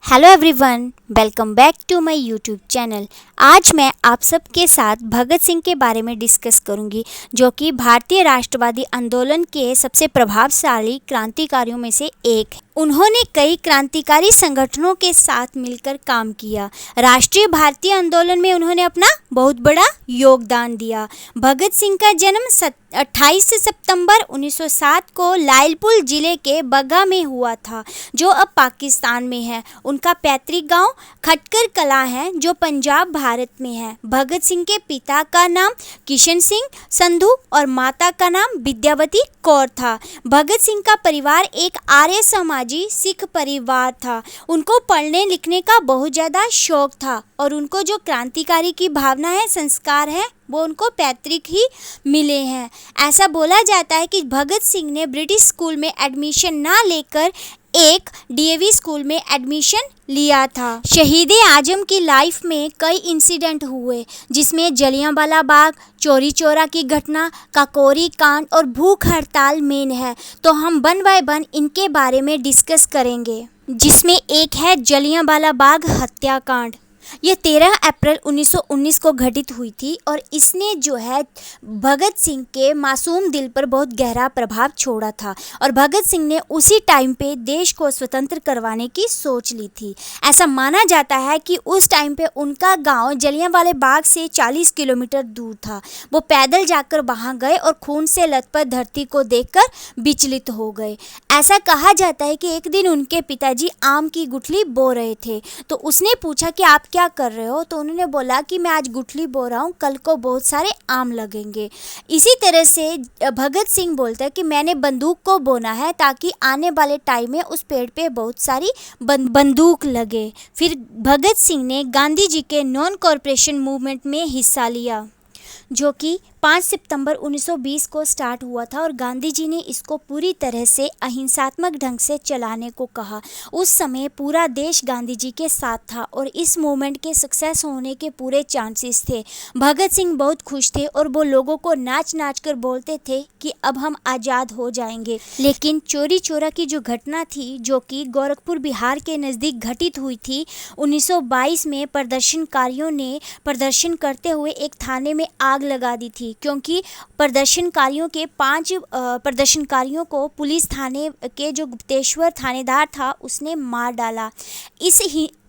Hello everyone, welcome back to my YouTube channel. आज मैं आप सबके साथ भगत सिंह के बारे में डिस्कस करूंगी, जो कि भारतीय राष्ट्रवादी आंदोलन के सबसे प्रभावशाली क्रांतिकारियों में से एक है। उन्होंने कई क्रांतिकारी संगठनों के साथ मिलकर काम किया। राष्ट्रीय भारतीय आंदोलन में उन्होंने अपना बहुत बड़ा योगदान दिया। भगत सिंह का जन्म 28 सितंबर 1907 को लायलपुर जिले के बग्गा में हुआ था, जो अब पाकिस्तान में है। उनका पैतृक गांव खटकर कलां है, जो पंजाब भारत में है। भगत सिंह के पिता का नाम किशन सिंह संधू और माता का नाम विद्यावती कौर था। भगत सिंह का परिवार एक आर्य समाजी सिख परिवार था। उनको पढ़ने लिखने का बहुत ज़्यादा शौक था और उनको जो क्रांतिकारी की भावना है, संस्कार है, वो उनको पैतृक ही मिले हैं। ऐसा बोला जाता है कि भगत सिंह ने ब्रिटिश स्कूल में एडमिशन ना लेकर एक डीएवी स्कूल में एडमिशन लिया था। शहीद-ए आजम की लाइफ में कई इंसिडेंट हुए, जिसमें जलियांवाला बाग, चोरी चोरा की घटना, काकोरी कांड और भूख हड़ताल मेन है। तो हम वन बाय वन इनके बारे में डिस्कस करेंगे, जिसमें एक है जलियांवाला बाग हत्याकांड। यह 13 अप्रैल 1919 को घटित हुई थी और इसने जो है भगत सिंह के मासूम दिल पर बहुत गहरा प्रभाव छोड़ा था और भगत सिंह ने उसी टाइम पे देश को स्वतंत्र करवाने की सोच ली थी। ऐसा माना जाता है कि उस टाइम पे उनका गांव जलियांवाला बाग से 40 किलोमीटर दूर था। वो पैदल जाकर वहां गए और खून से लथपथ धरती को देखकर विचलित हो गए। ऐसा कहा जाता है कि एक दिन उनके पिताजी आम की गुठली बो रहे थे, तो उसने पूछा कि आप क्या कर रहे हो? तो उन्होंने बोला कि मैं आज गुठली बो रहा हूँ, कल को बहुत सारे आम लगेंगे। इसी तरह से भगत सिंह बोलते हैं कि मैंने बंदूक को बोना है ताकि आने वाले टाइम में उस पेड़ पे बहुत सारी बंदूक लगे। फिर भगत सिंह ने गांधी जी के नॉन कॉरपोरेशन मूवमेंट में हिस्सा लिया, जो कि 5 सितंबर 1920 को स्टार्ट हुआ था और गांधी जी ने इसको पूरी तरह से अहिंसात्मक ढंग से चलाने को कहा। उस समय पूरा देश गांधी जी के साथ था और इस मूवमेंट के सक्सेस होने के पूरे चांसेस थे। भगत सिंह बहुत खुश थे और वो लोगों को नाच नाच कर बोलते थे कि अब हम आज़ाद हो जाएंगे। लेकिन चोरी चोरा की जो घटना थी, जो कि गोरखपुर बिहार के नज़दीक घटित हुई थी, 1922 में प्रदर्शनकारियों ने प्रदर्शन करते हुए एक थाने में आग लगा दी थी, क्योंकि प्रदर्शनकारियों के 5 प्रदर्शनकारियों को पुलिस थाने के जो गुप्तेश्वर थानेदार था, उसने मार डाला। इस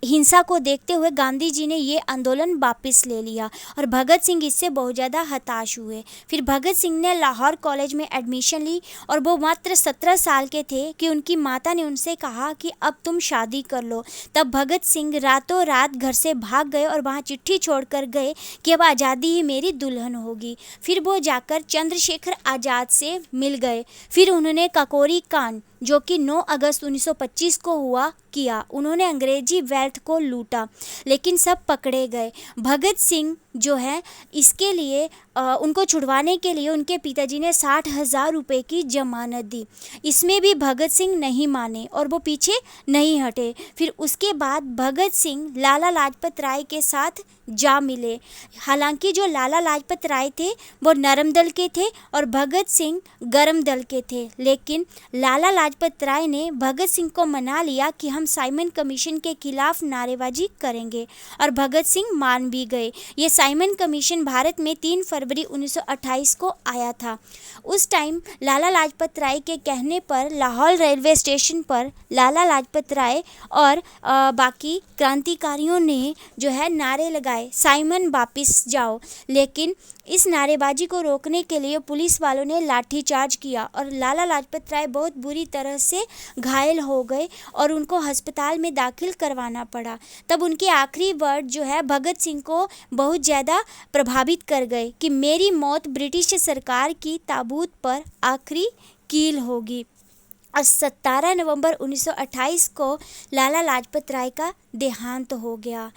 हिंसा को देखते हुए गांधी जी ने ये आंदोलन वापस ले लिया और भगत सिंह इससे बहुत ज़्यादा हताश हुए। फिर भगत सिंह ने लाहौर कॉलेज में एडमिशन ली और वो मात्र 17 साल के थे कि उनकी माता ने उनसे कहा कि अब तुम शादी कर लो। तब भगत सिंह रातों रात घर से भाग गए और वहाँ चिट्ठी छोड़कर गए कि अब आज़ादी ही मेरी दुल्हन होगी। फिर वो जाकर चंद्रशेखर आज़ाद से मिल गए। फिर उन्होंने काकोरी कांड, जो कि 9 अगस्त 1925 को हुआ, किया। उन्होंने अंग्रेजी वेल्थ को लूटा, लेकिन सब पकड़े गए। भगत सिंह जो है इसके लिए उनको छुड़वाने के लिए उनके पिताजी ने 60,000 रुपये की जमानत दी। इसमें भी भगत सिंह नहीं माने और वो पीछे नहीं हटे। फिर उसके बाद भगत सिंह लाला लाजपत राय के साथ जा मिले। हालांकि जो लाला लाजपत राय थे वो नरम दल के थे और भगत सिंह गरम दल के थे, लेकिन लाला लाजपत राय ने भगत सिंह को मना लिया कि हम साइमन कमीशन के खिलाफ नारेबाजी करेंगे और भगत सिंह मान भी गए। ये साइमन कमीशन भारत में 3 फरवरी 1928 को आया था। उस टाइम लाला लाजपत राय के कहने पर लाहौर रेलवे स्टेशन पर लाला लाजपत राय और बाकी क्रांतिकारियों ने जो है नारे लगाए, साइमन वापिस जाओ। लेकिन इस नारेबाजी को रोकने के लिए पुलिस वालों ने लाठीचार्ज किया और लाला लाजपत राय बहुत बुरी तरह से घायल हो गए और उनको अस्पताल में दाखिल करवाना पड़ा। तब उनके आखिरी वर्ड जो है भगत सिंह को बहुत ज़्यादा प्रभावित कर गए कि मेरी मौत ब्रिटिश सरकार की ताबूत पर आखिरी कील होगी। और 17 नवंबर 1928 को लाला लाजपत राय का देहांत हो गया।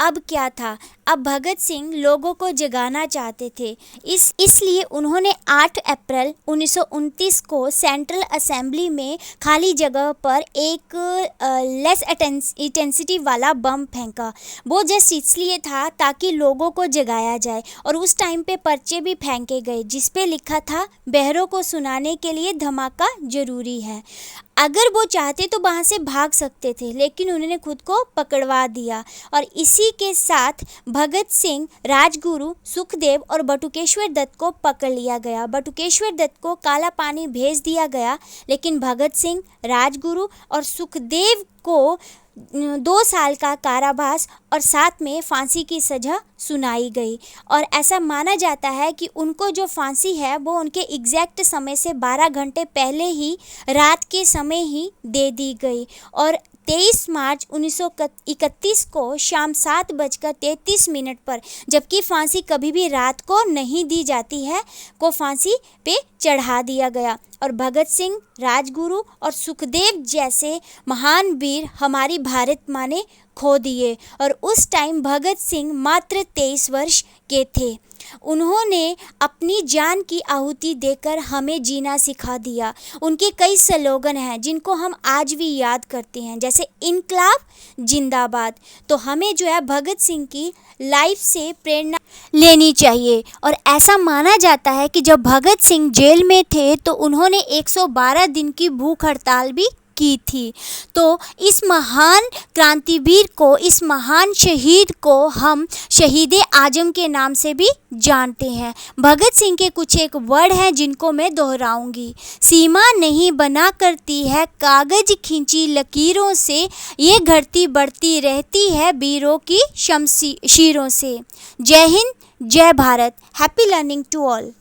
अब क्या था? अब भगत सिंह लोगों को जगाना चाहते थे, इसलिए उन्होंने 8 अप्रैल 1929 को सेंट्रल असेंबली में खाली जगह पर एक लेस इंटेंसिटी वाला बम फेंका। वो जस्ट इसलिए था ताकि लोगों को जगाया जाए और उस टाइम पे पर्चे भी फेंके गए जिस पे लिखा था बहरों को सुनाने के लिए धमाका जरूरी है। अगर वो चाहते तो वहाँ से भाग सकते थे, लेकिन उन्होंने खुद को पकड़वा दिया। और इसी के साथ भगत सिंह, राजगुरु, सुखदेव और बटुकेश्वर दत्त को पकड़ लिया गया। बटुकेश्वर दत्त को काला पानी भेज दिया गया, लेकिन भगत सिंह, राजगुरु और सुखदेव को 2 साल का कारावास और साथ में फांसी की सज़ा सुनाई गई। और ऐसा माना जाता है कि उनको जो फांसी है वो उनके एग्जैक्ट समय से 12 घंटे पहले ही, रात के समय ही दे दी गई। और 23 मार्च 1931 को शाम 7:33 पर, जबकि फांसी कभी भी रात को नहीं दी जाती है, को फांसी पे चढ़ा दिया गया। और भगत सिंह, राजगुरु और सुखदेव जैसे महान वीर हमारी भारत माँ ने खो दिए। और उस टाइम भगत सिंह मात्र 23 वर्ष के थे। उन्होंने अपनी जान की आहुति देकर हमें जीना सिखा दिया। उनके कई स्लोगन हैं जिनको हम आज भी याद करते हैं, जैसे इनकलाब जिंदाबाद। तो हमें जो है भगत सिंह की लाइफ से प्रेरणा लेनी चाहिए। और ऐसा माना जाता है कि जब भगत सिंह जेल में थे तो उन्होंने 112 दिन की भूख हड़ताल भी की थी। तो इस महान क्रांतिवीर को, इस महान शहीद को हम शहीद आजम के नाम से भी जानते हैं। भगत सिंह के कुछ एक वर्ड हैं जिनको मैं दोहराऊंगी। सीमा नहीं बना करती है कागज खींची लकीरों से, ये घटती बढ़ती रहती है वीरों की शमशीरों से। जय हिंद, जय Bharat. Happy learning to all.